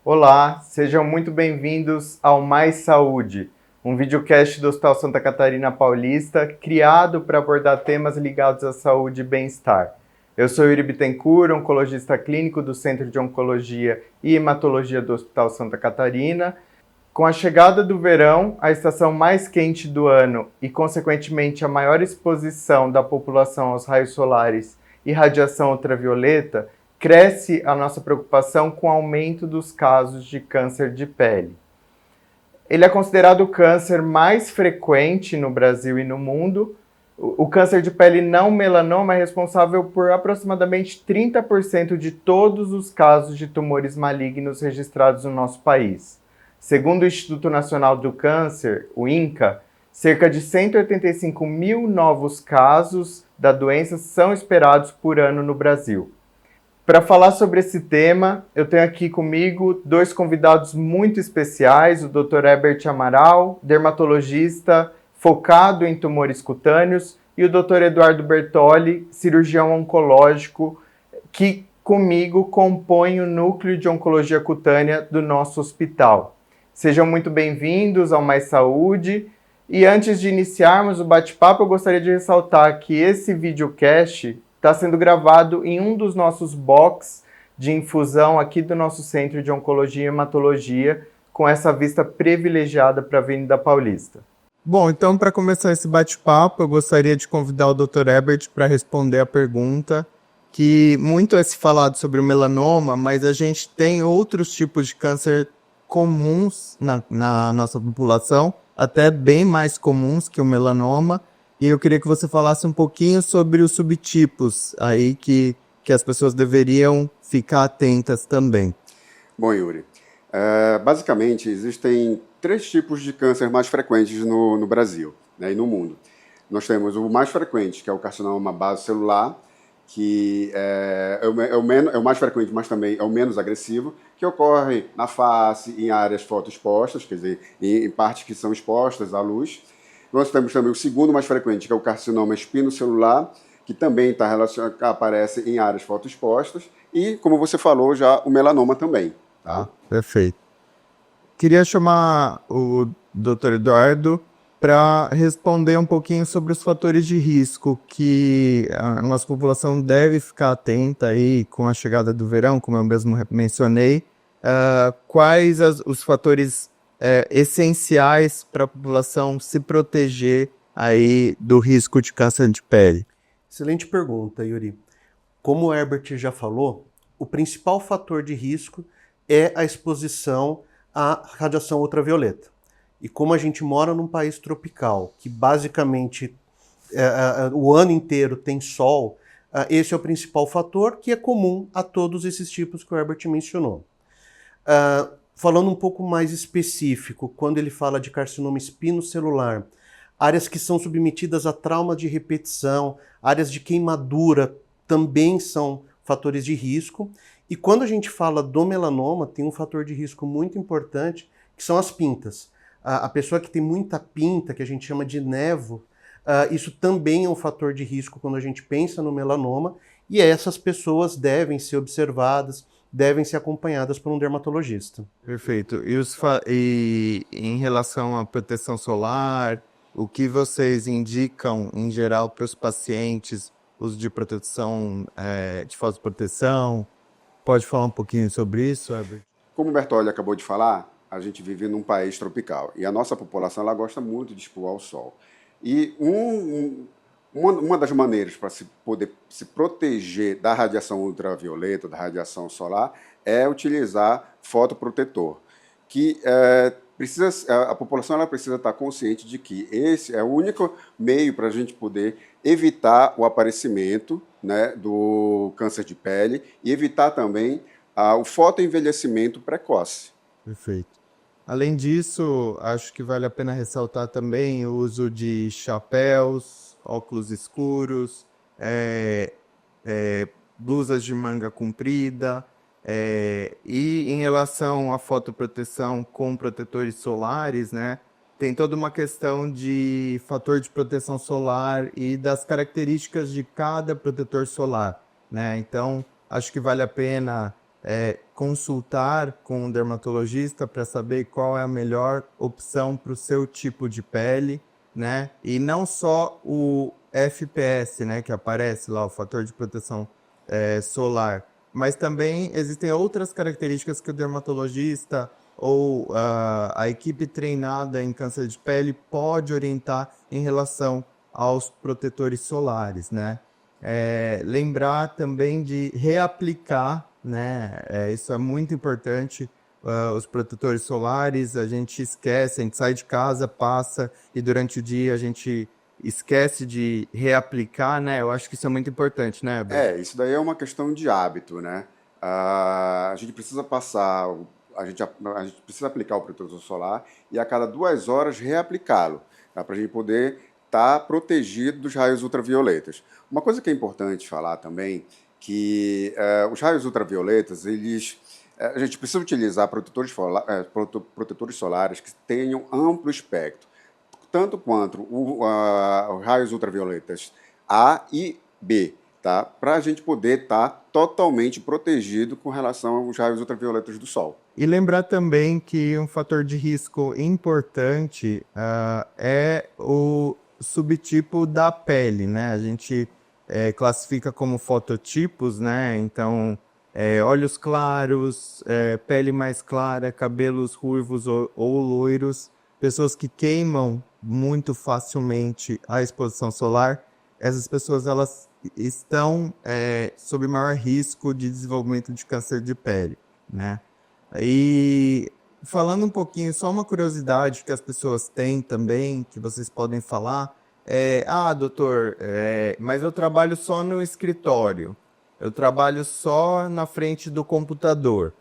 Olá, sejam muito bem-vindos ao Mais Saúde, um videocast do Hospital Santa Catarina Paulista, criado para abordar temas ligados à saúde e bem-estar. Eu sou Yuri Bittencourt, oncologista clínico do Centro de Oncologia e Hematologia do Hospital Santa Catarina. Com a chegada do verão, a estação mais quente do ano e, consequentemente, a maior exposição da população aos raios solares e radiação ultravioleta, cresce a nossa preocupação com o aumento dos casos de câncer de pele. Ele é considerado o câncer mais frequente no Brasil e no mundo. O câncer de pele não melanoma é responsável por aproximadamente 30% de todos os casos de tumores malignos registrados no nosso país. Segundo o Instituto Nacional do Câncer, o INCA, cerca de 185 mil novos casos da doença são esperados por ano no Brasil. Para falar sobre esse tema, eu tenho aqui comigo dois convidados muito especiais, o Dr. Herbert Amaral, dermatologista focado em tumores cutâneos, e o Dr. Eduardo Bertoli, cirurgião oncológico, que comigo compõe o núcleo de oncologia cutânea do nosso hospital. Sejam muito bem-vindos ao Mais Saúde. E antes de iniciarmos o bate-papo, eu gostaria de ressaltar que esse videocast está sendo gravado em um dos nossos box de infusão aqui do nosso Centro de Oncologia e Hematologia, com essa vista privilegiada para a Avenida Paulista. Bom, então para começar esse bate-papo, eu gostaria de convidar o Dr. Herbert para responder a pergunta, que muito é se falado sobre o melanoma, mas a gente tem outros tipos de câncer comuns na nossa população, até bem mais comuns que o melanoma. E eu queria que você falasse um pouquinho sobre os subtipos aí que as pessoas deveriam ficar atentas também. Bom, Yuri, basicamente existem três tipos de câncer mais frequentes no Brasil, né, e no mundo. Nós temos o mais frequente, que é o carcinoma base celular, que é o mais frequente, mas também é o menos agressivo, que ocorre na face, em áreas fotoexpostas, quer dizer, em partes que são expostas à luz. Nós temos também o segundo mais frequente, que é o carcinoma espinocelular, que também está relacionado, aparece em áreas fotoexpostas, e, como você falou, já o melanoma também. Tá? Perfeito. Queria chamar o Dr. Eduardo para responder um pouquinho sobre os fatores de risco que a nossa população deve ficar atenta aí com a chegada do verão, como eu mesmo mencionei. Quais os fatores essenciais para a população se proteger aí do risco de câncer de pele? Excelente pergunta, Yuri. Como o Herbert já falou, o principal fator de risco é a exposição à radiação ultravioleta. E como a gente mora num país tropical, que basicamente o ano inteiro tem sol, esse é o principal fator que é comum a todos esses tipos que o Herbert mencionou. Falando um pouco mais específico, quando ele fala de carcinoma espinocelular, áreas que são submetidas a trauma de repetição, áreas de queimadura também são fatores de risco. E quando a gente fala do melanoma, tem um fator de risco muito importante, que são as pintas. A pessoa que tem muita pinta, que a gente chama de nevo, isso também é um fator de risco quando a gente pensa no melanoma, e essas pessoas devem ser observadas, devem ser acompanhadas por um dermatologista. Perfeito. E em relação à proteção solar, o que vocês indicam em geral para os pacientes, uso de proteção, de fotoproteção? Pode falar um pouquinho sobre isso, Herbert? Como o Bertolli acabou de falar, a gente vive num país tropical e a nossa população ela gosta muito de expor ao sol. E uma das maneiras para se poder se proteger da radiação ultravioleta, da radiação solar, é utilizar fotoprotetor, que a população ela precisa estar consciente de que esse é o único meio para a gente poder evitar o aparecimento, né, do câncer de pele e evitar também o fotoenvelhecimento precoce. Perfeito. Além disso, acho que vale a pena ressaltar também o uso de chapéus, óculos escuros, blusas de manga comprida, e em relação à fotoproteção com protetores solares, né, tem toda uma questão de fator de proteção solar e das características de cada protetor solar, né? Então, acho que vale a pena consultar com um dermatologista para saber qual é a melhor opção para o seu tipo de pele, né? E não só o FPS, né, que aparece lá, o fator de proteção solar, mas também existem outras características que o dermatologista ou a equipe treinada em câncer de pele pode orientar em relação aos protetores solares, né? Lembrar também de reaplicar, né? Isso é muito importante. Os protetores solares, a gente esquece, a gente sai de casa, passa e durante o dia a gente esquece de reaplicar, né? Eu acho que isso é muito importante, né, Herbert? Isso daí é uma questão de hábito, né? A gente precisa passar, a gente precisa aplicar o protetor solar e a cada 2 horas reaplicá-lo, tá? Para a gente poder estar protegido dos raios ultravioletas. Uma coisa que é importante falar também, que os raios ultravioletas, a gente precisa utilizar protetores solares que tenham amplo espectro, tanto quanto os raios ultravioletas A e B, tá? Para a gente poder estar totalmente protegido com relação aos raios ultravioletas do Sol. E lembrar também que um fator de risco importante é o subtipo da pele, né? A gente classifica como fototipos, né? Então, olhos claros, pele mais clara, cabelos ruivos ou loiros, pessoas que queimam muito facilmente a exposição solar. Essas pessoas elas estão sob maior risco de desenvolvimento de câncer de pele, né? E falando um pouquinho, só uma curiosidade que as pessoas têm também, que vocês podem falar, doutor, mas eu trabalho só no escritório, eu trabalho só na frente do computador.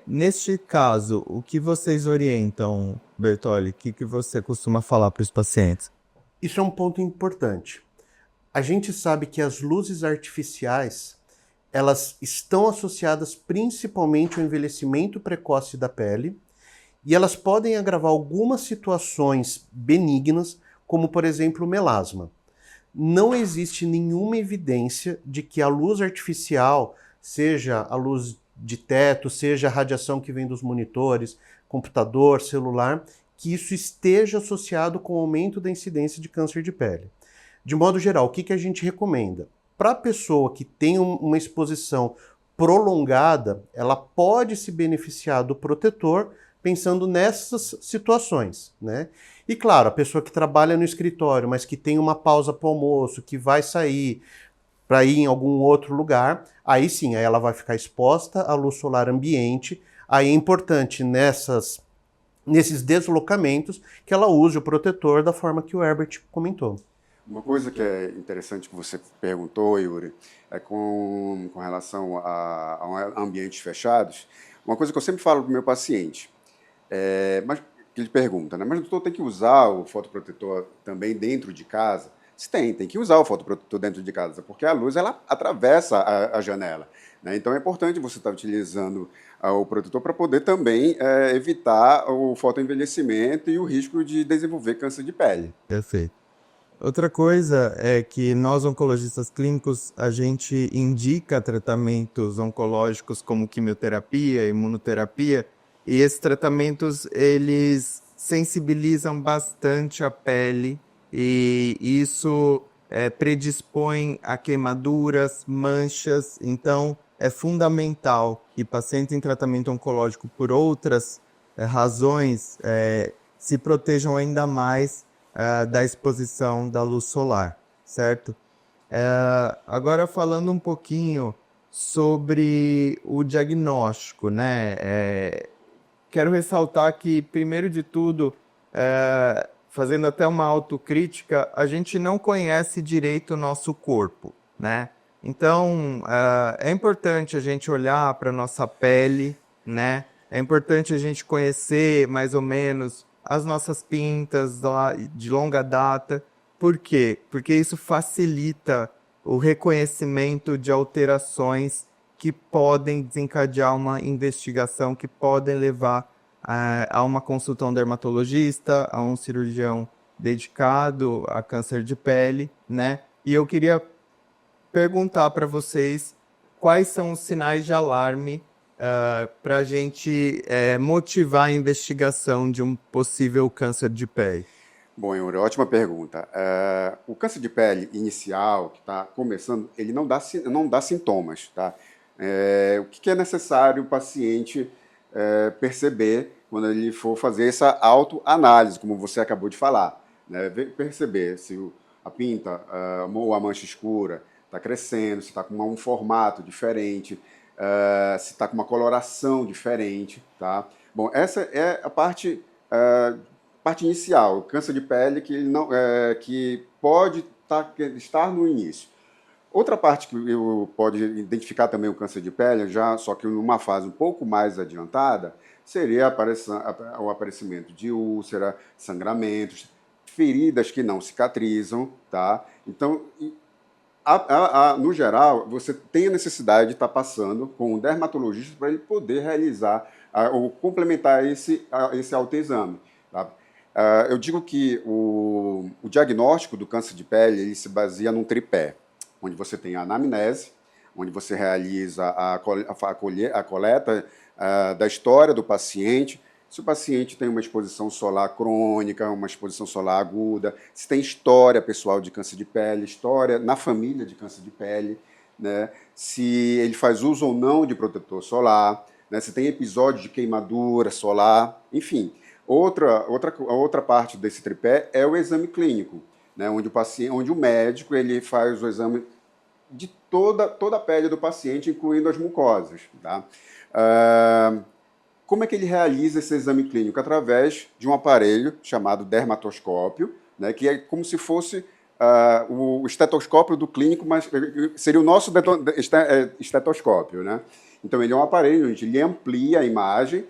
Neste caso, o que vocês orientam, Bertoli? O que você costuma falar para os pacientes? Isso é um ponto importante. A gente sabe que as luzes artificiais elas estão associadas principalmente ao envelhecimento precoce da pele e elas podem agravar algumas situações benignas, como por exemplo o melasma. Não existe nenhuma evidência de que a luz artificial, seja a luz de teto, seja a radiação que vem dos monitores, computador, celular, que isso esteja associado com o aumento da incidência de câncer de pele. De modo geral, o que a gente recomenda? Para a pessoa que tem uma exposição prolongada, ela pode se beneficiar do protetor pensando nessas situações, né? E claro, a pessoa que trabalha no escritório, mas que tem uma pausa para o almoço, que vai sair para ir em algum outro lugar, aí sim, aí ela vai ficar exposta à luz solar ambiente. Aí é importante nesses deslocamentos que ela use o protetor da forma que o Herbert comentou. Uma coisa que é interessante que você perguntou, Yuri, é com relação a ambientes fechados. Uma coisa que eu sempre falo para o meu paciente, mas que ele pergunta, né? Mas o doutor tem que usar o fotoprotetor também dentro de casa? Se tem que usar o fotoprotetor dentro de casa, porque a luz ela atravessa a janela, né? Então é importante você estar utilizando o protetor para poder também evitar o fotoenvelhecimento e o risco de desenvolver câncer de pele. Perfeito. Outra coisa é que nós, oncologistas clínicos, a gente indica tratamentos oncológicos como quimioterapia, imunoterapia, e esses tratamentos, eles sensibilizam bastante a pele e isso predispõe a queimaduras, manchas. Então, é fundamental que pacientes em tratamento oncológico por outras razões se protejam ainda mais da exposição da luz solar, certo? Agora falando um pouquinho sobre o diagnóstico, né? Quero ressaltar que, primeiro de tudo, fazendo até uma autocrítica, a gente não conhece direito o nosso corpo, né? Então, é importante a gente olhar para a nossa pele, né? É importante a gente conhecer mais ou menos as nossas pintas de longa data. Por quê? Porque isso facilita o reconhecimento de alterações que podem desencadear uma investigação, que podem levar a uma consulta a um dermatologista, a um cirurgião dedicado a câncer de pele, né? E eu queria perguntar para vocês quais são os sinais de alarme para a gente motivar a investigação de um possível câncer de pele? Bom, Yuri, ótima pergunta. O câncer de pele inicial, que está começando, ele não dá sintomas, tá? O que é necessário o paciente perceber quando ele for fazer essa autoanálise, como você acabou de falar, né? Perceber se a pinta ou a mancha escura está crescendo, se está com um formato diferente, se está com uma coloração diferente, tá? Bom, essa é a parte inicial, o câncer de pele que pode estar no início. Outra parte que eu pode identificar também o câncer de pele, só que numa fase um pouco mais adiantada, seria o aparecimento de úlcera, sangramentos, feridas que não cicatrizam, tá? Então, no geral, você tem a necessidade de estar passando com um dermatologista para ele poder realizar ou complementar esse autoexame, tá? Eu digo que o diagnóstico do câncer de pele ele se baseia num tripé, onde você tem a anamnese, onde você realiza a coleta da história do paciente, se o paciente tem uma exposição solar crônica, uma exposição solar aguda, se tem história pessoal de câncer de pele, história na família de câncer de pele, né? Se ele faz uso ou não de protetor solar, né? Se tem episódio de queimadura solar, enfim. Outra parte desse tripé é o exame clínico, né? Onde o médico ele faz o exame de toda a pele do paciente, incluindo as mucosas, tá? Como é que ele realiza esse exame clínico? Através de um aparelho chamado dermatoscópio, né, que é como se fosse o estetoscópio do clínico, mas seria o nosso estetoscópio, né? Então, ele é um aparelho onde ele amplia a imagem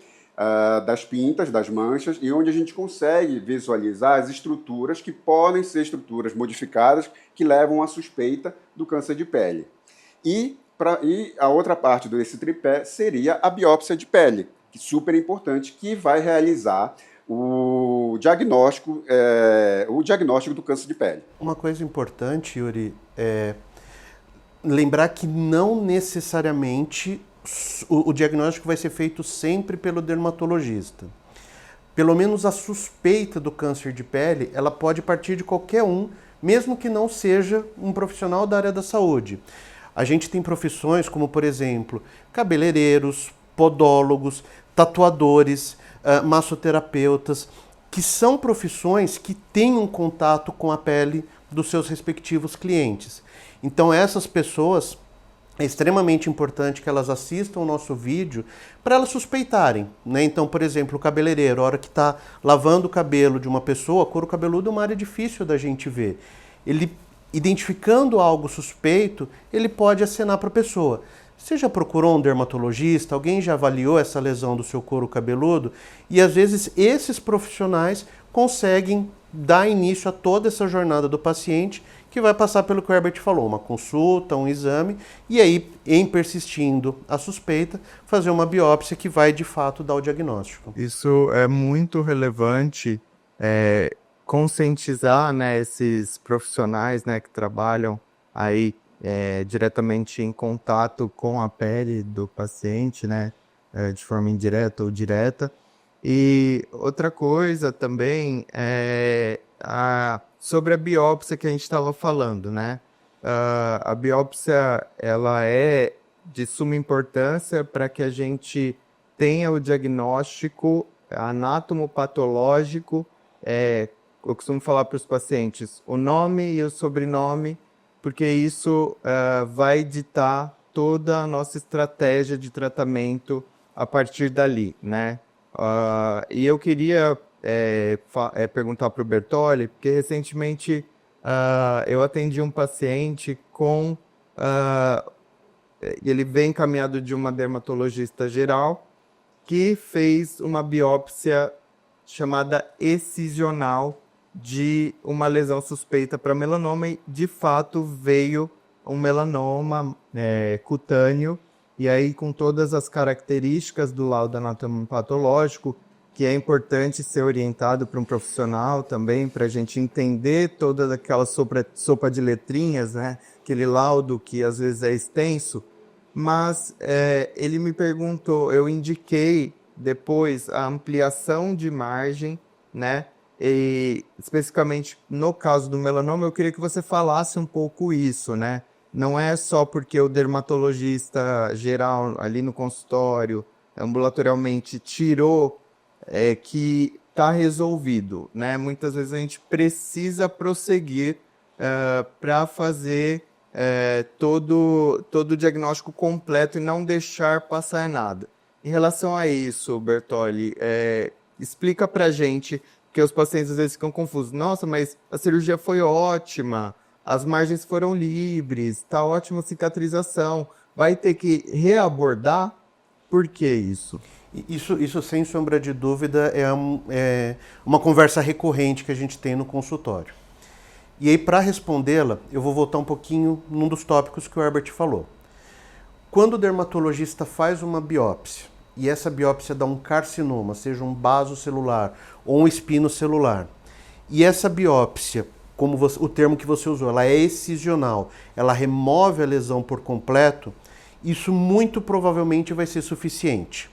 das pintas, das manchas, e onde a gente consegue visualizar as estruturas que podem ser estruturas modificadas que levam à suspeita do câncer de pele. E a outra parte desse tripé seria a biópsia de pele, que é super importante, que vai realizar o diagnóstico do câncer de pele. Uma coisa importante, Yuri, é lembrar que não necessariamente o diagnóstico vai ser feito sempre pelo dermatologista. Pelo menos a suspeita do câncer de pele, ela pode partir de qualquer um, mesmo que não seja um profissional da área da saúde. A gente tem profissões como, por exemplo, cabeleireiros, podólogos, tatuadores, massoterapeutas, que são profissões que têm um contato com a pele dos seus respectivos clientes. Então essas pessoas, é extremamente importante que elas assistam o nosso vídeo para elas suspeitarem, né? Então, por exemplo, o cabeleireiro, a hora que está lavando o cabelo de uma pessoa, couro cabeludo é uma área difícil da gente ver. Ele, identificando algo suspeito, ele pode acenar para a pessoa. Você já procurou um dermatologista? Alguém já avaliou essa lesão do seu couro cabeludo? E às vezes esses profissionais conseguem dar início a toda essa jornada do paciente, que vai passar pelo que o Herbert falou, uma consulta, um exame, e aí, em persistindo a suspeita, fazer uma biópsia que vai, de fato, dar o diagnóstico. Isso é muito relevante, conscientizar, né, esses profissionais, né, que trabalham aí diretamente em contato com a pele do paciente, né, de forma indireta ou direta. E outra coisa também é sobre a biópsia que a gente estava falando, né? A biópsia ela é de suma importância para que a gente tenha o diagnóstico anatomopatológico. Eu costumo falar para os pacientes o nome e o sobrenome, porque isso vai ditar toda a nossa estratégia de tratamento a partir dali, né? E eu queria perguntar para o Bertolli, porque recentemente eu atendi um paciente ele vem encaminhado de uma dermatologista geral que fez uma biópsia chamada excisional de uma lesão suspeita para melanoma e de fato veio um melanoma cutâneo, e aí com todas as características do laudo anatomopatológico, que é importante ser orientado para um profissional também, para a gente entender toda aquela sopa de letrinhas, né? Aquele laudo que às vezes é extenso, mas ele me perguntou, eu indiquei depois a ampliação de margem, né? E especificamente no caso do melanoma, eu queria que você falasse um pouco isso, né? Não é só porque o dermatologista geral ali no consultório, ambulatorialmente, tirou que está resolvido, né? Muitas vezes a gente precisa prosseguir para fazer todo o diagnóstico completo e não deixar passar nada. Em relação a isso, Bertolli, explica para a gente, porque os pacientes às vezes ficam confusos. Nossa, mas a cirurgia foi ótima, as margens foram livres, está ótima a cicatrização. Vai ter que reabordar? Por que isso? Isso, sem sombra de dúvida, é uma conversa recorrente que a gente tem no consultório. E aí, para respondê-la, eu vou voltar um pouquinho num dos tópicos que o Herbert falou. Quando o dermatologista faz uma biópsia, e essa biópsia dá um carcinoma, seja um basocelular ou um espinocelular, e essa biópsia, o termo que você usou, ela é excisional, ela remove a lesão por completo, isso muito provavelmente vai ser suficiente.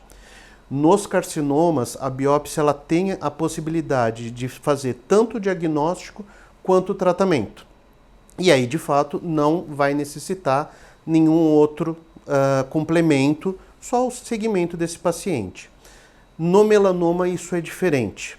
Nos carcinomas, a biópsia ela tem a possibilidade de fazer tanto o diagnóstico quanto o tratamento. E aí, de fato, não vai necessitar nenhum outro complemento, só o segmento desse paciente. No melanoma, isso é diferente.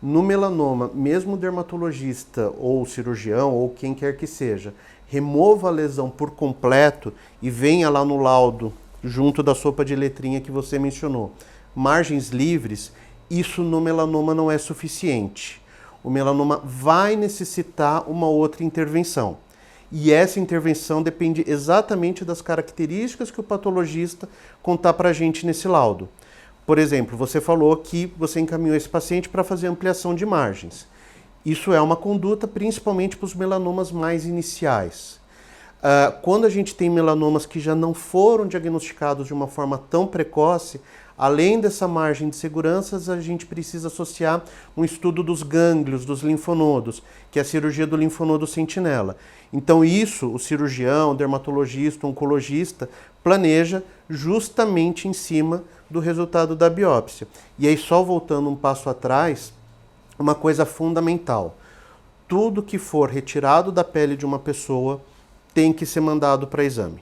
No melanoma, mesmo o dermatologista ou o cirurgião ou quem quer que seja, remova a lesão por completo e venha lá no laudo, junto da sopa de letrinha que você mencionou, margens livres, isso no melanoma não é suficiente. O melanoma vai necessitar uma outra intervenção. E essa intervenção depende exatamente das características que o patologista contar para a gente nesse laudo. Por exemplo, você falou que você encaminhou esse paciente para fazer ampliação de margens. Isso é uma conduta principalmente para os melanomas mais iniciais. Quando a gente tem melanomas que já não foram diagnosticados de uma forma tão precoce, além dessa margem de segurança, a gente precisa associar um estudo dos gânglios, dos linfonodos, que é a cirurgia do linfonodo sentinela. Então isso, o cirurgião, o dermatologista, o oncologista, planeja justamente em cima do resultado da biópsia. E aí, só voltando um passo atrás, uma coisa fundamental. Tudo que for retirado da pele de uma pessoa tem que ser mandado para exame.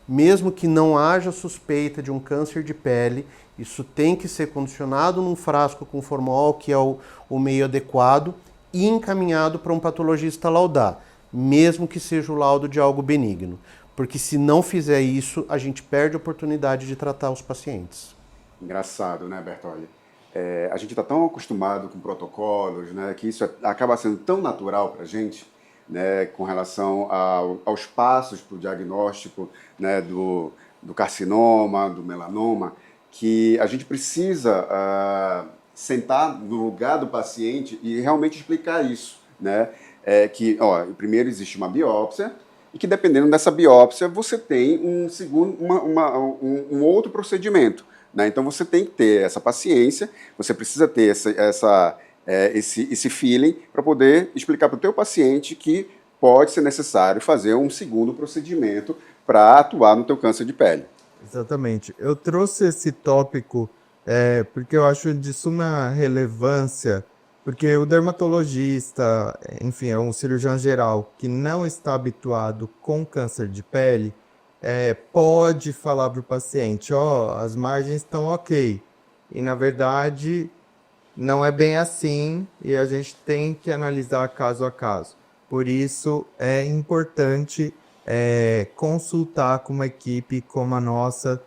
Mesmo que não haja suspeita de um câncer de pele, isso tem que ser condicionado num frasco com formol, que é o meio adequado, e encaminhado para um patologista laudar, mesmo que seja o laudo de algo benigno. Porque se não fizer isso, a gente perde a oportunidade de tratar os pacientes. Engraçado, né, Bertolli? A gente está tão acostumado com protocolos, né, que isso acaba sendo tão natural para a gente, né, com relação aos passos para o diagnóstico, né, do carcinoma, do melanoma, que a gente precisa sentar no lugar do paciente e realmente explicar isso, né? Primeiro existe uma biópsia e que, dependendo dessa biópsia, você tem um outro procedimento, né? Então você tem que ter essa paciência, você precisa ter esse feeling para poder explicar para o teu paciente que pode ser necessário fazer um segundo procedimento para atuar no teu câncer de pele. Exatamente. Eu trouxe esse tópico porque eu acho de suma relevância, porque o dermatologista, enfim, é um cirurgião geral que não está habituado com câncer de pele, pode falar para o paciente, as margens estão ok. E, na verdade, não é bem assim e a gente tem que analisar caso a caso. Por isso, é importante consultar com uma equipe como a nossa,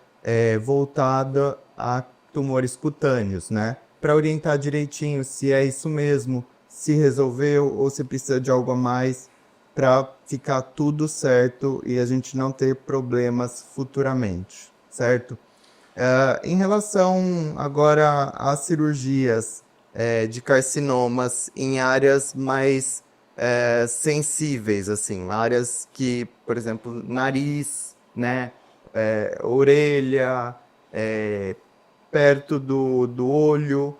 voltada a tumores cutâneos, né? Para orientar direitinho se é isso mesmo, se resolveu ou se precisa de algo a mais, para ficar tudo certo e a gente não ter problemas futuramente, certo? Em relação agora às cirurgias de carcinomas em áreas mais sensíveis, assim, áreas que, por exemplo, nariz, né, orelha, perto do olho,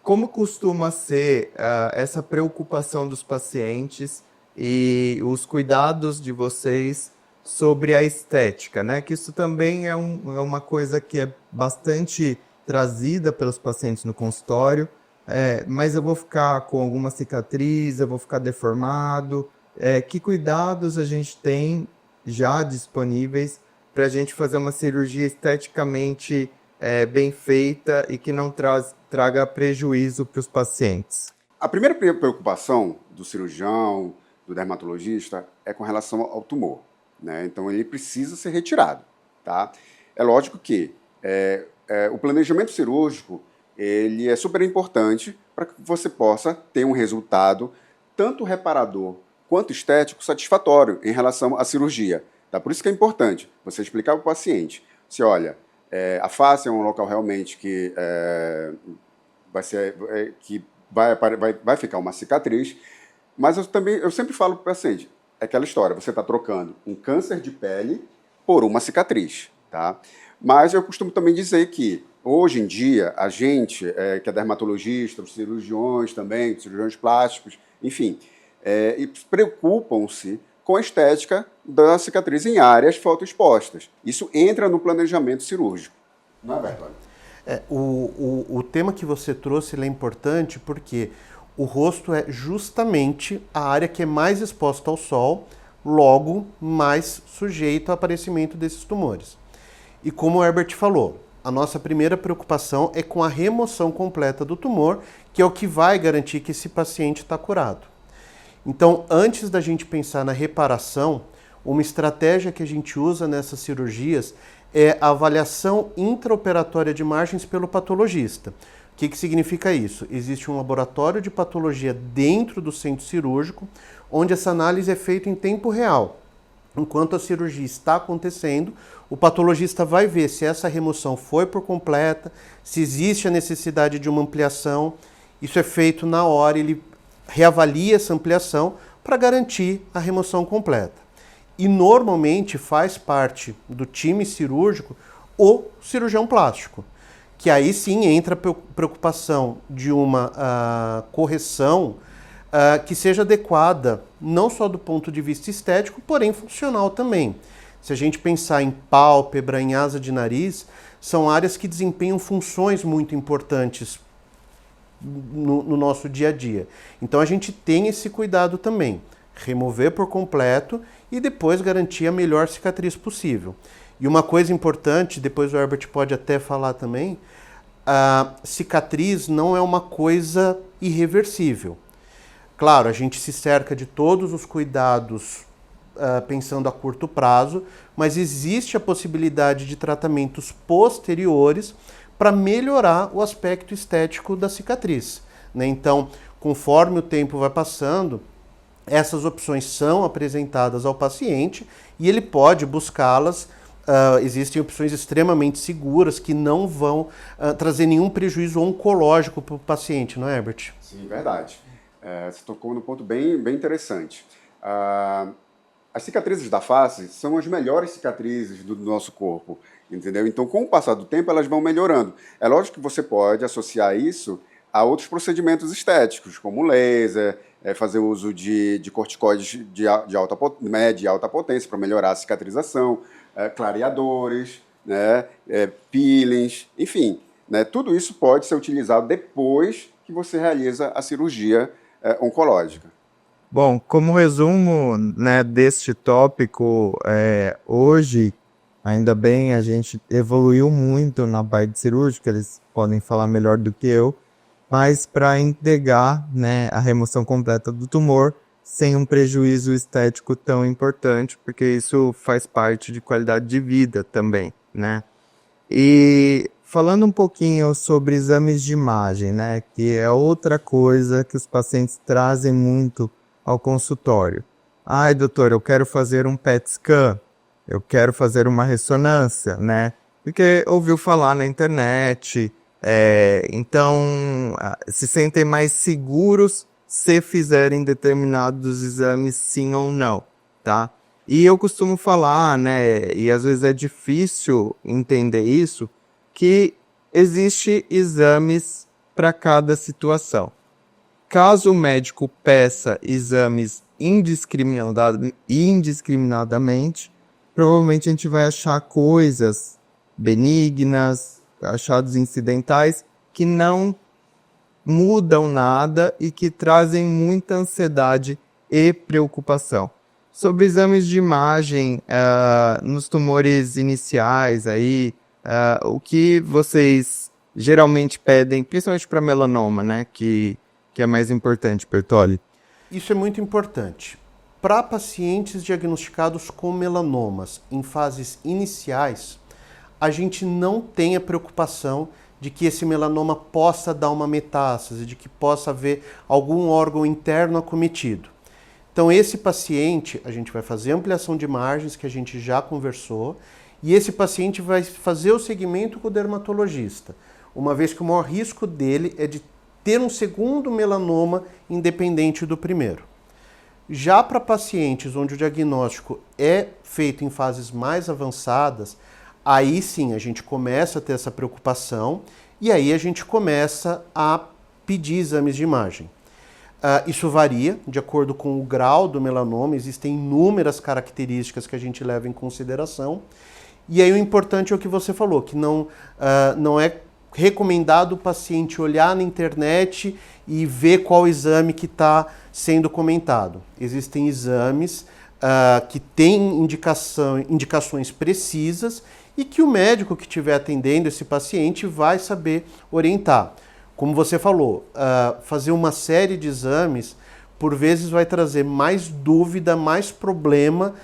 como costuma ser essa preocupação dos pacientes e os cuidados de vocês sobre a estética, né? Que isso também é uma coisa que é bastante trazida pelos pacientes no consultório. Mas eu vou ficar com alguma cicatriz, eu vou ficar deformado. Que cuidados a gente tem já disponíveis para a gente fazer uma cirurgia esteticamente bem feita e que não traga prejuízo para os pacientes? A primeira preocupação do cirurgião, do dermatologista, é com relação ao tumor, né? Então ele precisa ser retirado, tá? É lógico que o planejamento cirúrgico ele é super importante para que você possa ter um resultado tanto reparador quanto estético satisfatório em relação à cirurgia. Tá? Por isso que é importante você explicar para o paciente, se olha, a face é um local realmente que vai ficar uma cicatriz, mas eu sempre falo para o paciente, é aquela história, você está trocando um câncer de pele por uma cicatriz, tá? Mas eu costumo também dizer que, hoje em dia, a gente, que é dermatologista, os cirurgiões também, cirurgiões plásticos, enfim, preocupam-se com a estética da cicatriz em áreas fotoexpostas. Isso entra no planejamento cirúrgico. Não é verdade? O tema que você trouxe ele é importante porque o rosto é justamente a área que é mais exposta ao sol, logo mais sujeito ao aparecimento desses tumores. E como o Herbert falou, a nossa primeira preocupação é com a remoção completa do tumor, que é o que vai garantir que esse paciente está curado. Então, antes da gente pensar na reparação, uma estratégia que a gente usa nessas cirurgias é a avaliação intraoperatória de margens pelo patologista. O que significa isso? Existe um laboratório de patologia dentro do centro cirúrgico, onde essa análise é feita em tempo real. Enquanto a cirurgia está acontecendo, o patologista vai ver se essa remoção foi por completa, se existe a necessidade de uma ampliação. Isso é feito na hora, ele reavalia essa ampliação para garantir a remoção completa. E normalmente faz parte do time cirúrgico o cirurgião plástico, que aí sim entra a preocupação de uma correção que seja adequada, não só do ponto de vista estético, porém funcional também. Se a gente pensar em pálpebra, em asa de nariz, são áreas que desempenham funções muito importantes no nosso dia a dia. Então a gente tem esse cuidado também, remover por completo e depois garantir a melhor cicatriz possível. E uma coisa importante, depois o Herbert pode até falar também, a cicatriz não é uma coisa irreversível. Claro, a gente se cerca de todos os cuidados pensando a curto prazo, mas existe a possibilidade de tratamentos posteriores para melhorar o aspecto estético da cicatriz, né? Então, conforme o tempo vai passando, essas opções são apresentadas ao paciente e ele pode buscá-las. Existem opções extremamente seguras que não vão trazer nenhum prejuízo oncológico para o paciente, não é, Herbert? Sim, verdade. Você tocou num ponto bem interessante. As cicatrizes da face são as melhores cicatrizes do nosso corpo, entendeu? Então, com o passar do tempo, elas vão melhorando. É lógico que você pode associar isso a outros procedimentos estéticos, como laser, fazer uso de corticoides de média e alta potência para melhorar a cicatrização, clareadores, né, peelings, enfim, né, tudo isso pode ser utilizado depois que você realiza a cirurgia oncológica. Bom, como resumo, né, deste tópico, hoje, ainda bem, a gente evoluiu muito na parte cirúrgica, eles podem falar melhor do que eu, mas para entregar, né, a remoção completa do tumor sem um prejuízo estético tão importante, porque isso faz parte de qualidade de vida também, né? E falando um pouquinho sobre exames de imagem, né, que é outra coisa que os pacientes trazem muito ao consultório. Ai, doutor, eu quero fazer um PET scan, eu quero fazer uma ressonância, né? Porque ouviu falar na internet, então se sentem mais seguros se fizerem determinados exames sim ou não, tá? E eu costumo falar, né, e às vezes é difícil entender isso, que existe exames para cada situação. Caso o médico peça exames indiscriminadamente, provavelmente a gente vai achar coisas benignas, achados incidentais, que não mudam nada e que trazem muita ansiedade e preocupação. Sobre exames de imagem, nos tumores iniciais aí, o que vocês geralmente pedem, principalmente para melanoma, né, que é mais importante, Bertolli? Isso é muito importante. Para pacientes diagnosticados com melanomas em fases iniciais, a gente não tem a preocupação de que esse melanoma possa dar uma metástase, de que possa haver algum órgão interno acometido. Então, esse paciente, a gente vai fazer ampliação de margens, que a gente já conversou, e esse paciente vai fazer o segmento com o dermatologista, uma vez que o maior risco dele é de ter um segundo melanoma independente do primeiro. Já para pacientes onde o diagnóstico é feito em fases mais avançadas, aí sim a gente começa a ter essa preocupação e aí a gente começa a pedir exames de imagem. Isso varia de acordo com o grau do melanoma, existem inúmeras características que a gente leva em consideração. E aí o importante é o que você falou, que não é recomendado o paciente olhar na internet e ver qual exame que está sendo comentado. Existem exames que têm indicações precisas e que o médico que estiver atendendo esse paciente vai saber orientar. Como você falou, fazer uma série de exames, por vezes vai trazer mais dúvida, mais problema,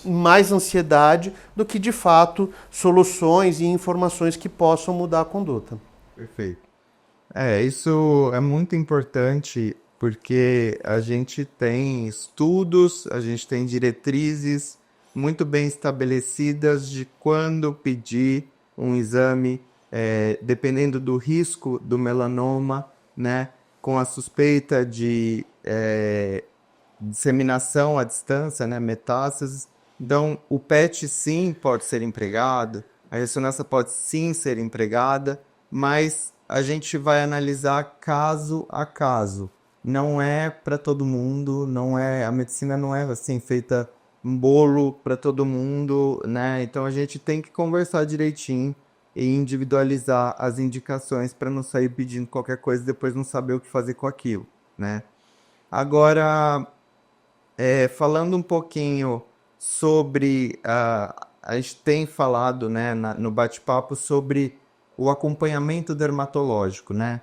mais ansiedade, do que de fato soluções e informações que possam mudar a conduta. Perfeito. Isso é muito importante porque a gente tem estudos, a gente tem diretrizes muito bem estabelecidas de quando pedir um exame, dependendo do risco do melanoma, né, com a suspeita de disseminação à distância, né, metástases. Então, o PET sim pode ser empregado, a ressonância pode sim ser empregada, mas a gente vai analisar caso a caso. Não é para todo mundo, a medicina não é assim feita um bolo para todo mundo, né? Então a gente tem que conversar direitinho e individualizar as indicações para não sair pedindo qualquer coisa e depois não saber o que fazer com aquilo, né? Agora, falando um pouquinho sobre... a gente tem falado, né, no bate-papo sobre o acompanhamento dermatológico, né?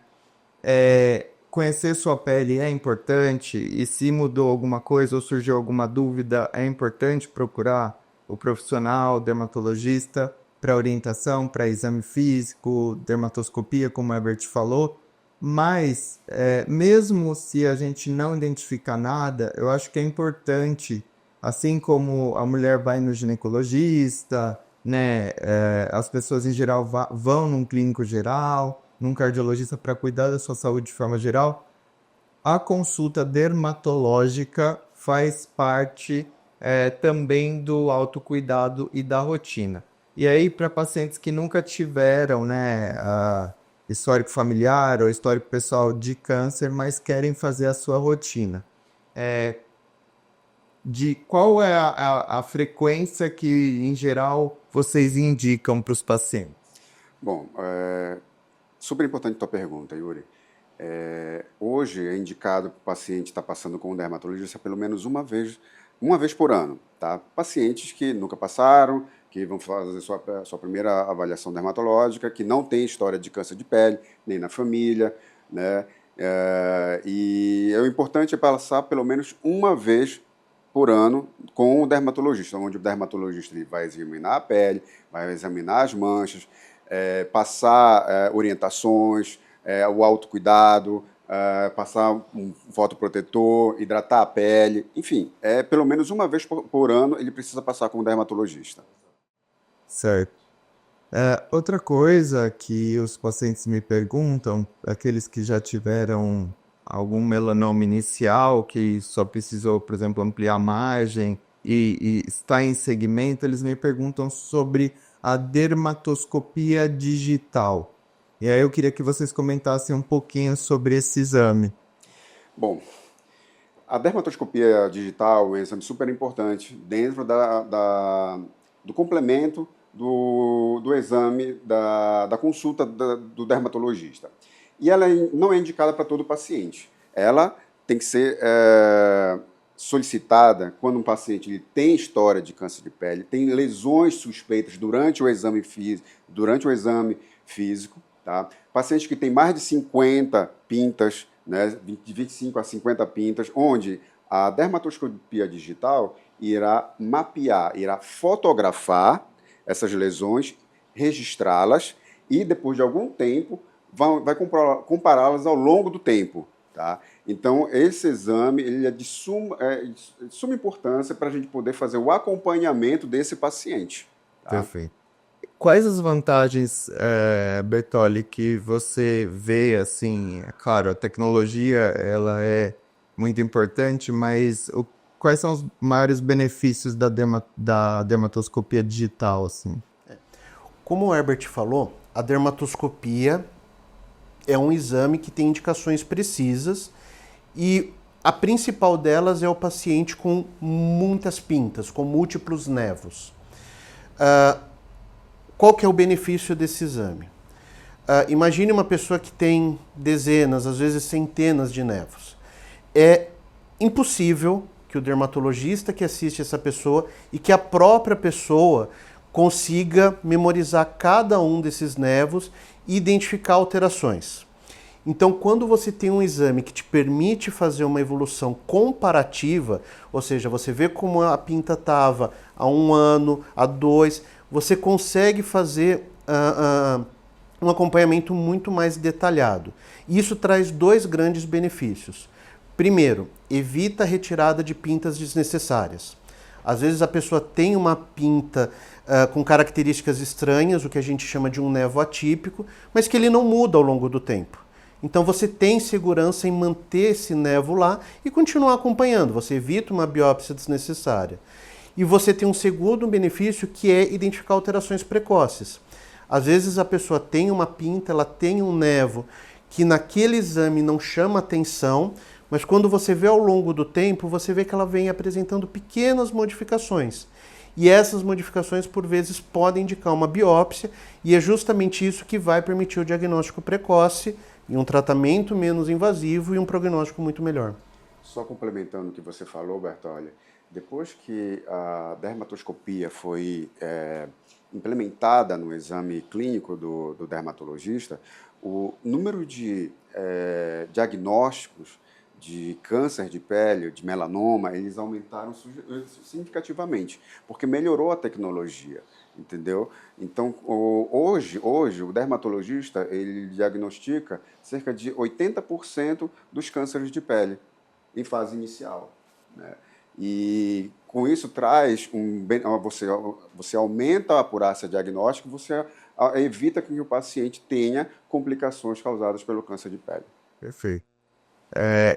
Conhecer sua pele é importante e se mudou alguma coisa ou surgiu alguma dúvida, é importante procurar o profissional, o dermatologista, para orientação, para exame físico, dermatoscopia, como o Herbert falou. Mas, mesmo se a gente não identificar nada, eu acho que é importante, assim como a mulher vai no ginecologista, né, as pessoas em geral vão num clínico geral, num cardiologista para cuidar da sua saúde de forma geral, a consulta dermatológica faz parte também do autocuidado e da rotina. E aí, para pacientes que nunca tiveram, né, histórico familiar ou histórico pessoal de câncer, mas querem fazer a sua rotina, de qual é a frequência que, em geral, vocês indicam para os pacientes? Bom, super importante a tua pergunta, Yuri. Hoje é indicado que o paciente está passando com um dermatologista pelo menos uma vez por ano. Tá? Pacientes que nunca passaram, que vão fazer sua primeira avaliação dermatológica, que não tem história de câncer de pele, nem na família, né? E o importante é passar pelo menos uma vez por ano com o dermatologista, onde o dermatologista ele vai examinar a pele, vai examinar as manchas, passar orientações, o autocuidado, passar um fotoprotetor, hidratar a pele, enfim, pelo menos uma vez por ano ele precisa passar com o dermatologista. Certo. Outra coisa que os pacientes me perguntam, aqueles que já tiveram algum melanoma inicial, que só precisou, por exemplo, ampliar a margem e está em segmento, eles me perguntam sobre a dermatoscopia digital. E aí eu queria que vocês comentassem um pouquinho sobre esse exame. Bom, A dermatoscopia digital é um exame super importante dentro do complemento do exame da consulta do dermatologista. E ela não é indicada para todo paciente. Ela tem que ser solicitada quando um paciente ele tem história de câncer de pele, tem lesões suspeitas durante o exame físico, tá? Paciente que tem mais de 50 pintas, né, de 25 a 50 pintas, onde a dermatoscopia digital irá mapear, irá fotografar essas lesões, registrá-las e, depois de algum tempo, vai compará-las ao longo do tempo. Tá? Então, esse exame ele é de suma importância para a gente poder fazer o acompanhamento desse paciente. Tá? Perfeito. Quais as vantagens, Bertolli, que você vê, assim, é claro, a tecnologia ela é muito importante, mas quais são os maiores benefícios da dermatoscopia digital, assim? Como o Herbert falou, a dermatoscopia é um exame que tem indicações precisas e a principal delas é o paciente com muitas pintas, com múltiplos nevos. Qual que é o benefício desse exame? Imagine uma pessoa que tem dezenas, às vezes centenas de nevos. É impossível que o dermatologista que assiste essa pessoa e que a própria pessoa consiga memorizar cada um desses nevos e identificar alterações. Então, quando você tem um exame que te permite fazer uma evolução comparativa, ou seja, você vê como a pinta estava há 1 ano, há 2, você consegue fazer um acompanhamento muito mais detalhado. Isso traz 2 grandes benefícios. Primeiro, evita a retirada de pintas desnecessárias. Às vezes a pessoa tem uma pinta com características estranhas, o que a gente chama de um nevo atípico, mas que ele não muda ao longo do tempo. Então você tem segurança em manter esse nevo lá e continuar acompanhando. Você evita uma biópsia desnecessária. E você tem um segundo benefício que é identificar alterações precoces. Às vezes a pessoa tem uma pinta, ela tem um nevo que naquele exame não chama atenção, mas quando você vê ao longo do tempo, você vê que ela vem apresentando pequenas modificações. E essas modificações, por vezes, podem indicar uma biópsia, e é justamente isso que vai permitir o diagnóstico precoce, e um tratamento menos invasivo e um prognóstico muito melhor. Só complementando o que você falou, Bertolli, depois que a dermatoscopia foi implementada no exame clínico do dermatologista, o número de diagnósticos de câncer de pele, de melanoma, eles aumentaram significativamente, porque melhorou a tecnologia, entendeu? Então, hoje o dermatologista, ele diagnostica cerca de 80% dos cânceres de pele em fase inicial, né? E com isso traz você aumenta a acurácia diagnóstica, você evita que o paciente tenha complicações causadas pelo câncer de pele. Perfeito.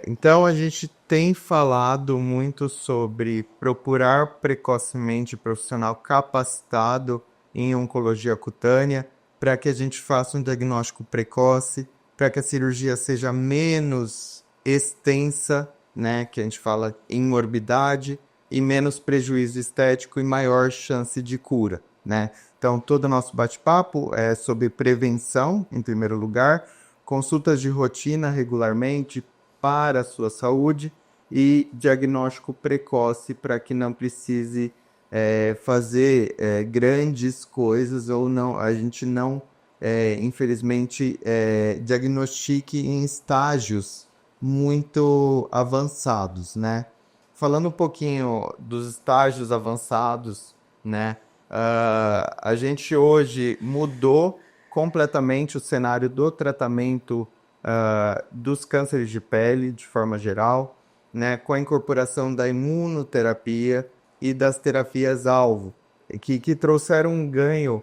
Então a gente tem falado muito sobre procurar precocemente profissional capacitado em oncologia cutânea para que a gente faça um diagnóstico precoce, para que a cirurgia seja menos extensa, né, que a gente fala em morbidade, e menos prejuízo estético e maior chance de cura, né? Então todo o nosso bate-papo é sobre prevenção, em primeiro lugar, consultas de rotina regularmente para a sua saúde e diagnóstico precoce para que não precise fazer grandes coisas ou não, a gente não, infelizmente, diagnostique em estágios muito avançados, né? Falando um pouquinho dos estágios avançados, né? A gente hoje mudou completamente o cenário do tratamento dos cânceres de pele, de forma geral, né, com a incorporação da imunoterapia e das terapias-alvo, que trouxeram um ganho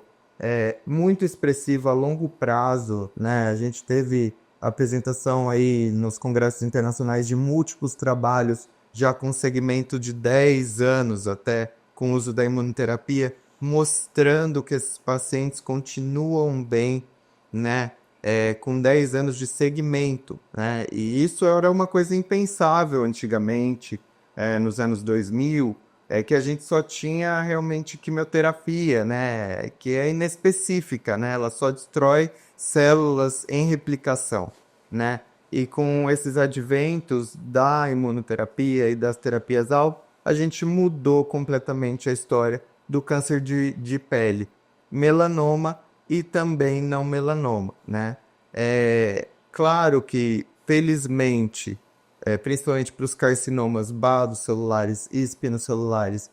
muito expressivo a longo prazo, né? A gente teve apresentação aí nos congressos internacionais de múltiplos trabalhos, já com segmento de 10 anos até, com o uso da imunoterapia, mostrando que esses pacientes continuam bem, né? com 10 anos de segmento, né? E isso era uma coisa impensável antigamente, nos anos 2000, que a gente só tinha realmente quimioterapia, né? Que é inespecífica, né? Ela só destrói células em replicação, né? E com esses adventos da imunoterapia e das terapias-alvo, a gente mudou completamente a história do câncer de pele, melanoma e também não melanoma, né? É claro que, felizmente, principalmente para os carcinomas basocelulares e espinocelulares,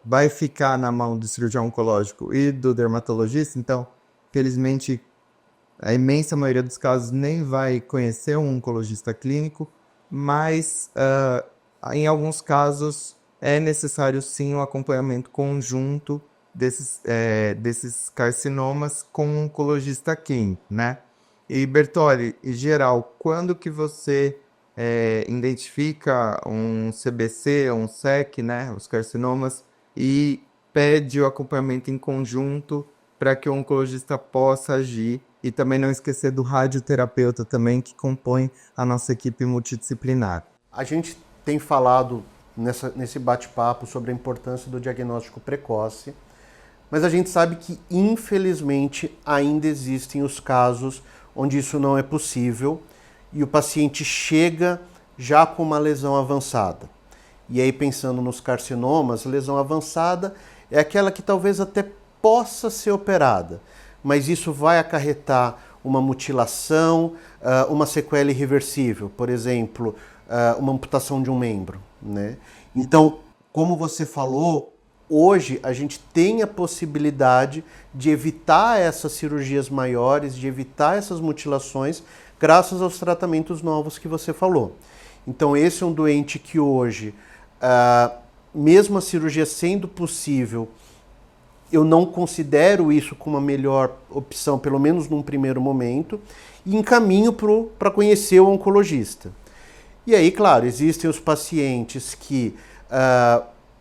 vai ficar na mão do cirurgião oncológico e do dermatologista, então, felizmente, a imensa maioria dos casos nem vai conhecer um oncologista clínico, mas em alguns casos é necessário sim um acompanhamento conjunto desses carcinomas com um oncologista clínico, né? E Bertoli, em geral, quando que você identifica um CBC, um SEC, né, os carcinomas, e pede o acompanhamento em conjunto para que o oncologista possa agir, e também não esquecer do radioterapeuta também, que compõe a nossa equipe multidisciplinar. A gente tem falado nesse bate-papo sobre a importância do diagnóstico precoce, mas a gente sabe que, infelizmente, ainda existem os casos onde isso não é possível e o paciente chega já com uma lesão avançada. E aí, pensando nos carcinomas, lesão avançada é aquela que talvez até possa ser operada, mas isso vai acarretar uma mutilação, uma sequela irreversível, por exemplo, uma amputação de um membro, né? Então, como você falou, hoje a gente tem a possibilidade de evitar essas cirurgias maiores, de evitar essas mutilações, graças aos tratamentos novos que você falou. Então, esse é um doente que hoje, mesmo a cirurgia sendo possível, eu não considero isso como a melhor opção, pelo menos num primeiro momento, e encaminho para conhecer o oncologista. E aí, claro, existem os pacientes que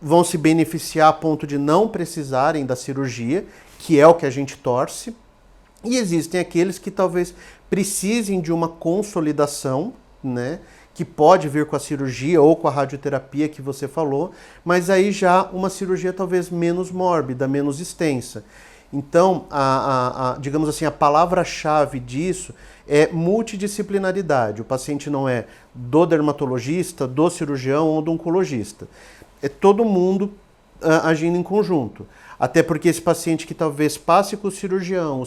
vão se beneficiar a ponto de não precisarem da cirurgia, que é o que a gente torce, e existem aqueles que talvez precisem de uma consolidação, né, que pode vir com a cirurgia ou com a radioterapia que você falou, mas aí já uma cirurgia talvez menos mórbida, menos extensa. Então, digamos assim, a palavra-chave disso é multidisciplinaridade. O paciente não é do dermatologista, do cirurgião ou do oncologista. É todo mundo agindo em conjunto. Até porque esse paciente que talvez passe com o cirurgião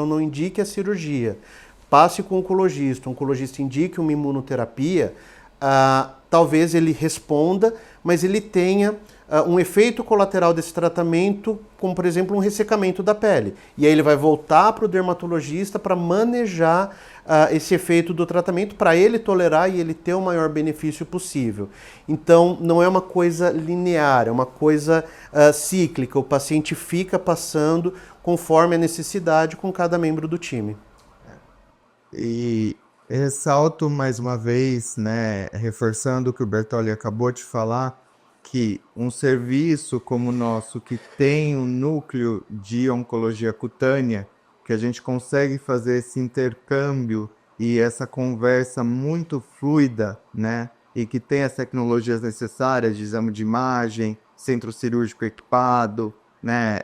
não indique a cirurgia, passe com o oncologista indique uma imunoterapia, talvez ele responda, mas ele tenha um efeito colateral desse tratamento, como por exemplo um ressecamento da pele. E aí ele vai voltar para o dermatologista para manejar esse efeito do tratamento, para ele tolerar e ele ter o maior benefício possível. Então não é uma coisa linear, é uma coisa cíclica. O paciente fica passando conforme a necessidade com cada membro do time. E ressalto mais uma vez, né, reforçando o que o Bertoli acabou de falar, que um serviço como o nosso, que tem um núcleo de oncologia cutânea, que a gente consegue fazer esse intercâmbio e essa conversa muito fluida, né, e que tem as tecnologias necessárias de exame de imagem, centro cirúrgico equipado, né,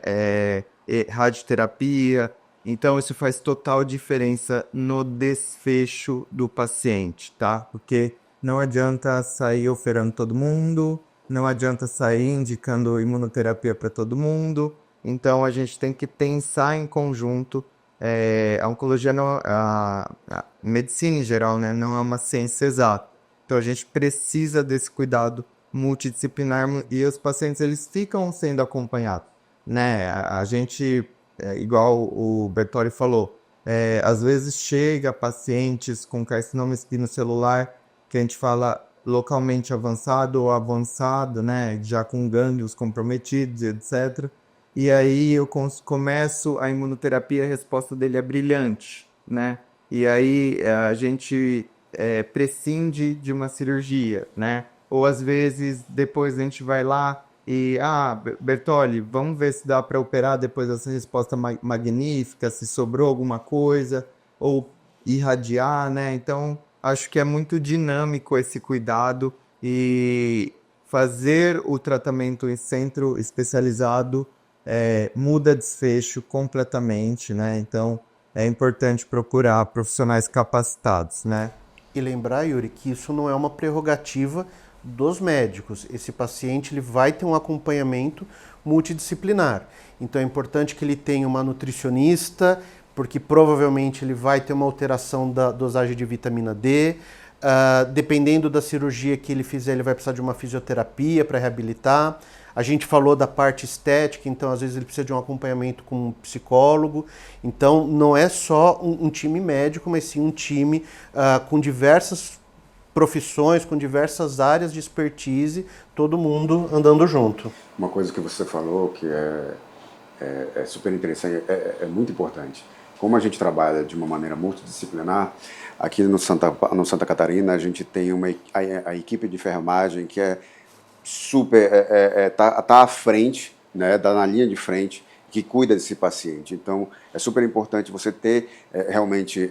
radioterapia. Então, isso faz total diferença no desfecho do paciente, tá? Porque não adianta sair operando todo mundo, não adianta sair indicando imunoterapia para todo mundo. Então, a gente tem que pensar em conjunto. A oncologia, a medicina em geral, né, não é uma ciência exata. Então, a gente precisa desse cuidado multidisciplinar e os pacientes, eles ficam sendo acompanhados, né? A gente... igual o Bertoli falou, às vezes chega pacientes com carcinoma espinocelular, que a gente fala localmente avançado ou avançado, né, já com gânglios comprometidos, etc. E aí eu começo a imunoterapia, a resposta dele é brilhante, né? E aí a gente prescinde de uma cirurgia, né? Ou às vezes depois a gente vai lá e, Bertolli, vamos ver se dá para operar depois dessa resposta magnífica, se sobrou alguma coisa, ou irradiar, né? Então, acho que é muito dinâmico esse cuidado e fazer o tratamento em centro especializado muda desfecho completamente, né? Então, é importante procurar profissionais capacitados, né? E lembrar, Yuri, que isso não é uma prerrogativa dos médicos. Esse paciente ele vai ter um acompanhamento multidisciplinar. Então é importante que ele tenha uma nutricionista, porque provavelmente ele vai ter uma alteração da dosagem de vitamina D. Dependendo da cirurgia que ele fizer, ele vai precisar de uma fisioterapia para reabilitar. A gente falou da parte estética, então às vezes ele precisa de um acompanhamento com um psicólogo. Então não é só um time médico, mas sim um time com diversas profissões, com diversas áreas de expertise, todo mundo andando junto. Uma coisa que você falou que é super interessante, é muito importante. Como a gente trabalha de uma maneira multidisciplinar, aqui no Santa Catarina a gente tem a equipe de enfermagem que é super, tá à frente, né, na linha de frente, que cuida desse paciente. Então, é super importante você ter realmente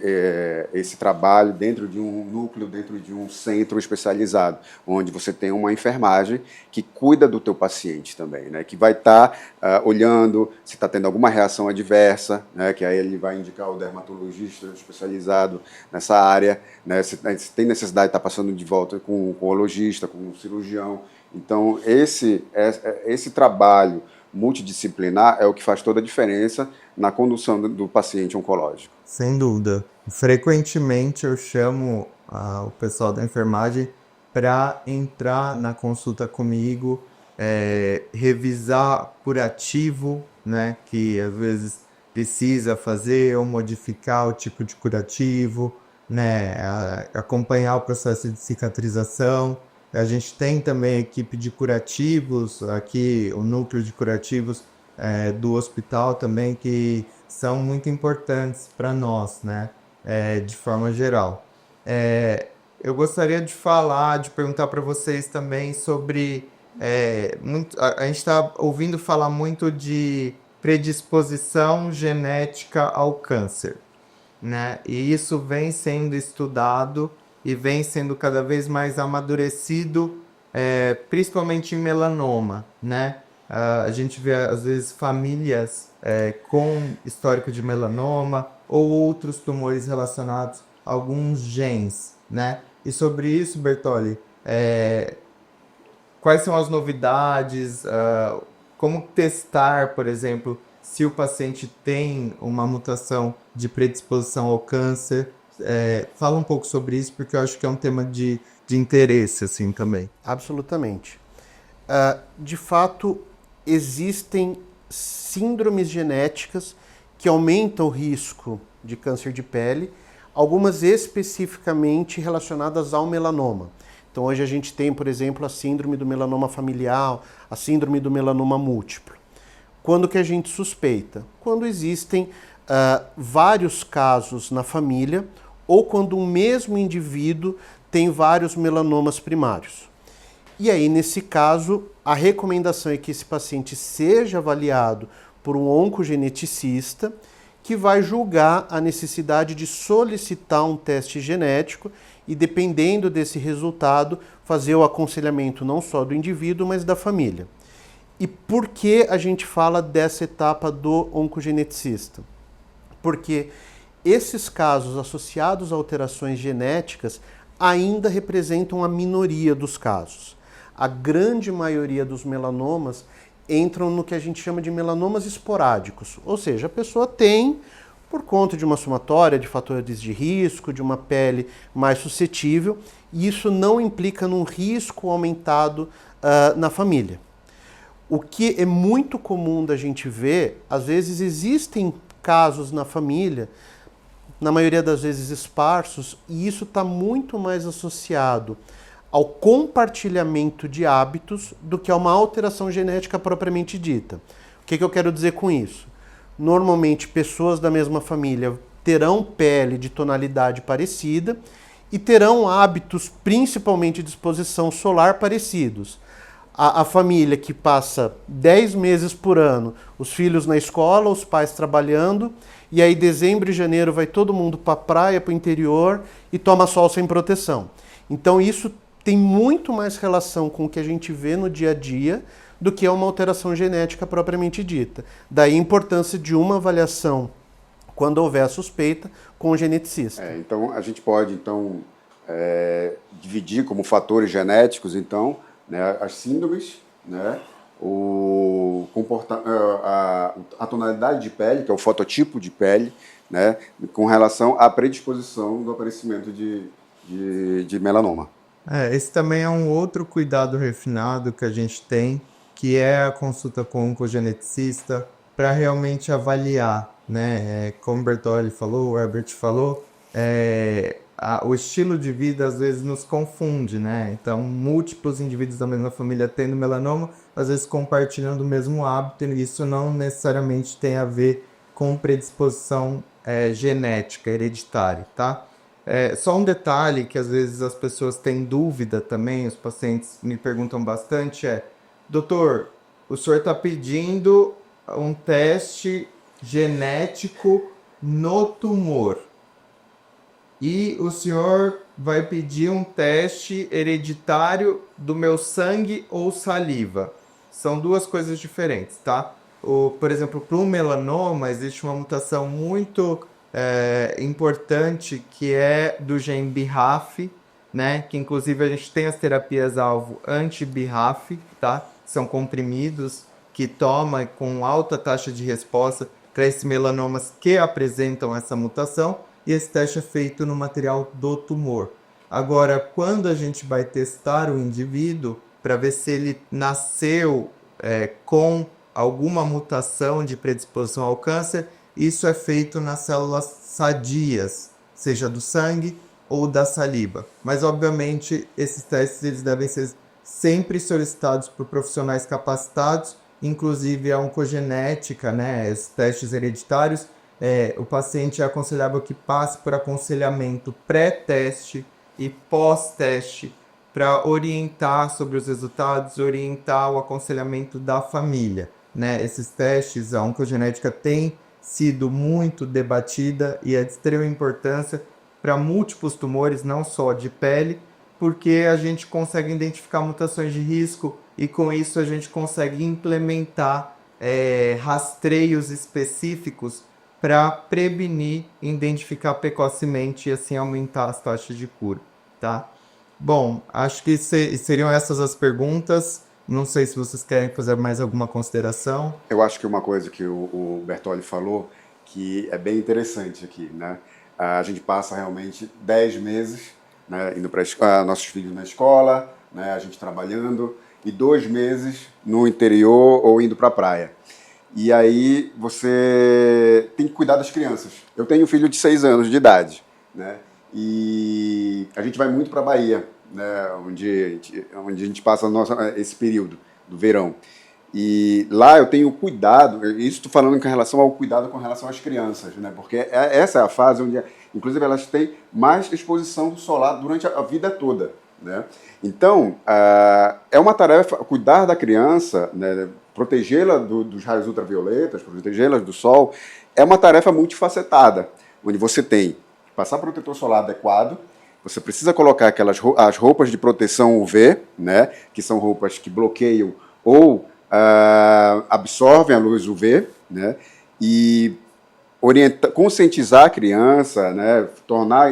esse trabalho dentro de um núcleo, dentro de um centro especializado, onde você tem uma enfermagem que cuida do teu paciente também, né, que vai estar olhando se está tendo alguma reação adversa, né, que aí ele vai indicar o dermatologista especializado nessa área, né, se tem necessidade de estar passando de volta com o urologista, com o cirurgião. Então, esse trabalho multidisciplinar é o que faz toda a diferença na condução do paciente oncológico. Sem dúvida. Frequentemente eu chamo o pessoal da enfermagem para entrar na consulta comigo, revisar curativo, né, que às vezes precisa fazer ou modificar o tipo de curativo, né, acompanhar o processo de cicatrização. A gente tem também a equipe de curativos, aqui o núcleo de curativos do hospital também, que são muito importantes para nós, né? De forma geral. Eu gostaria de perguntar para vocês também sobre... a gente está ouvindo falar muito de predisposição genética ao câncer, né? E isso vem sendo estudado e vem sendo cada vez mais amadurecido, principalmente em melanoma, né? A gente vê, às vezes, famílias com histórico de melanoma ou outros tumores relacionados a alguns genes, né? E sobre isso, Bertolli, quais são as novidades? Como testar, por exemplo, se o paciente tem uma mutação de predisposição ao câncer? Fala um pouco sobre isso, porque eu acho que é um tema de interesse, assim, também. Absolutamente. De fato, existem síndromes genéticas que aumentam o risco de câncer de pele, algumas especificamente relacionadas ao melanoma. Então hoje a gente tem, por exemplo, a síndrome do melanoma familiar, a síndrome do melanoma múltiplo. Quando que a gente suspeita? Quando existem vários casos na família ou quando um mesmo indivíduo tem vários melanomas primários. E aí, nesse caso, a recomendação é que esse paciente seja avaliado por um oncogeneticista que vai julgar a necessidade de solicitar um teste genético e, dependendo desse resultado, fazer o aconselhamento não só do indivíduo, mas da família. E por que a gente fala dessa etapa do oncogeneticista? Porque esses casos associados a alterações genéticas ainda representam a minoria dos casos. A grande maioria dos melanomas entram no que a gente chama de melanomas esporádicos, ou seja, a pessoa tem, por conta de uma somatória de fatores de risco, de uma pele mais suscetível, e isso não implica num risco aumentado na família. O que é muito comum da gente ver, às vezes existem casos na família, na maioria das vezes esparsos, e isso está muito mais associado ao compartilhamento de hábitos do que a uma alteração genética propriamente dita. O que eu quero dizer com isso? Normalmente, pessoas da mesma família terão pele de tonalidade parecida e terão hábitos, principalmente de exposição solar, parecidos. A família que passa 10 meses por ano, os filhos na escola, os pais trabalhando, e aí dezembro e janeiro vai todo mundo para a praia, para o interior e toma sol sem proteção. Então isso tem muito mais relação com o que a gente vê no dia a dia do que uma alteração genética propriamente dita. Daí a importância de uma avaliação, quando houver a suspeita, com o geneticista. Então a gente pode dividir como fatores genéticos, então, né, as síndromes, né, a tonalidade de pele, que é o fototipo de pele, né, com relação à predisposição do aparecimento de melanoma. Esse também é um outro cuidado refinado que a gente tem, que é a consulta com o oncogeneticista para realmente avaliar, né? Como o Bertolli falou, o Herbert falou, o estilo de vida às vezes nos confunde, né? Então, múltiplos indivíduos da mesma família tendo melanoma, às vezes compartilhando o mesmo hábito, e isso não necessariamente tem a ver com predisposição genética, hereditária, tá? Só um detalhe que às vezes as pessoas têm dúvida também, os pacientes me perguntam bastante doutor, o senhor está pedindo um teste genético no tumor e o senhor vai pedir um teste hereditário do meu sangue ou saliva. São duas coisas diferentes, tá? Por exemplo, para o melanoma existe uma mutação muito importante que é do gene BRAF, né? Que inclusive a gente tem as terapias-alvo anti-BRAF, tá? São comprimidos que toma com alta taxa de resposta para esses melanomas que apresentam essa mutação, e esse teste é feito no material do tumor. Agora, quando a gente vai testar o indivíduo para ver se ele nasceu com alguma mutação de predisposição ao câncer, isso é feito nas células sadias, seja do sangue ou da saliva. Mas, obviamente, esses testes eles devem ser sempre solicitados por profissionais capacitados, inclusive a oncogenética, né, esses testes hereditários. O paciente é aconselhável que passe por aconselhamento pré-teste e pós-teste para orientar sobre os resultados, orientar o aconselhamento da família, né? Esses testes, a oncogenética tem sido muito debatida e é de extrema importância para múltiplos tumores, não só de pele, porque a gente consegue identificar mutações de risco e com isso a gente consegue implementar rastreios específicos para prevenir, identificar precocemente e assim aumentar as taxas de cura, tá? Bom, acho que seriam essas as perguntas. Não sei se vocês querem fazer mais alguma consideração. Eu acho que uma coisa que o Bertolli falou que é bem interessante aqui, né? A gente passa realmente 10 meses, né, indo para nossos filhos na escola, né, a gente trabalhando, e 2 meses no interior ou indo para a praia. E aí você tem que cuidar das crianças. Eu tenho um filho de 6 anos de idade, né? E a gente vai muito para a Bahia, né? onde a gente passa esse período do verão. E lá eu tenho cuidado, isso estou falando com relação ao cuidado com relação às crianças, né? Porque essa é a fase onde, inclusive, elas têm mais exposição solar durante a vida toda, né? Então, é uma tarefa, cuidar da criança, né? Protegê-la dos raios ultravioletas, protegê-la do sol, é uma tarefa multifacetada, onde você tem que passar protetor solar adequado, você precisa colocar as roupas de proteção UV, né? Que são roupas que bloqueiam ou absorvem a luz UV, né? E conscientizar a criança, né? tornar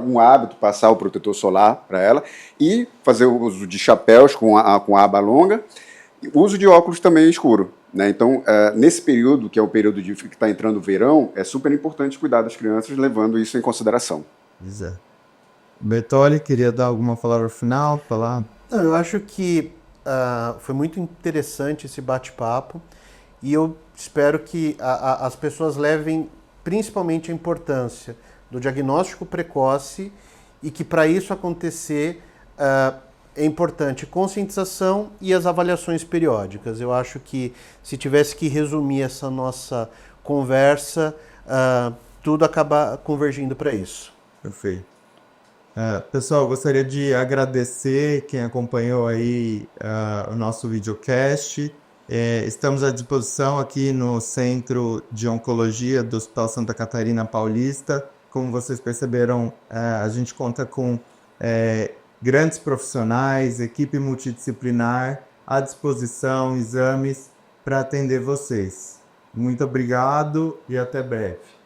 um hábito passar o protetor solar para ela e fazer o uso de chapéus com aba longa, e uso de óculos também escuro, né? Então, nesse período, que é o período que está entrando o verão, é super importante cuidar das crianças, levando isso em consideração. Exato. Bertolli, queria dar alguma palavra final? Não, eu acho que foi muito interessante esse bate-papo e eu espero que as pessoas levem principalmente a importância do diagnóstico precoce e que para isso acontecer é importante conscientização e as avaliações periódicas. Eu acho que se tivesse que resumir essa nossa conversa, tudo acaba convergindo para isso. Perfeito. Pessoal, gostaria de agradecer quem acompanhou aí o nosso videocast. Estamos à disposição aqui no Centro de Oncologia do Hospital Santa Catarina Paulista. Como vocês perceberam, a gente conta com grandes profissionais, equipe multidisciplinar à disposição, exames para atender vocês. Muito obrigado e até breve.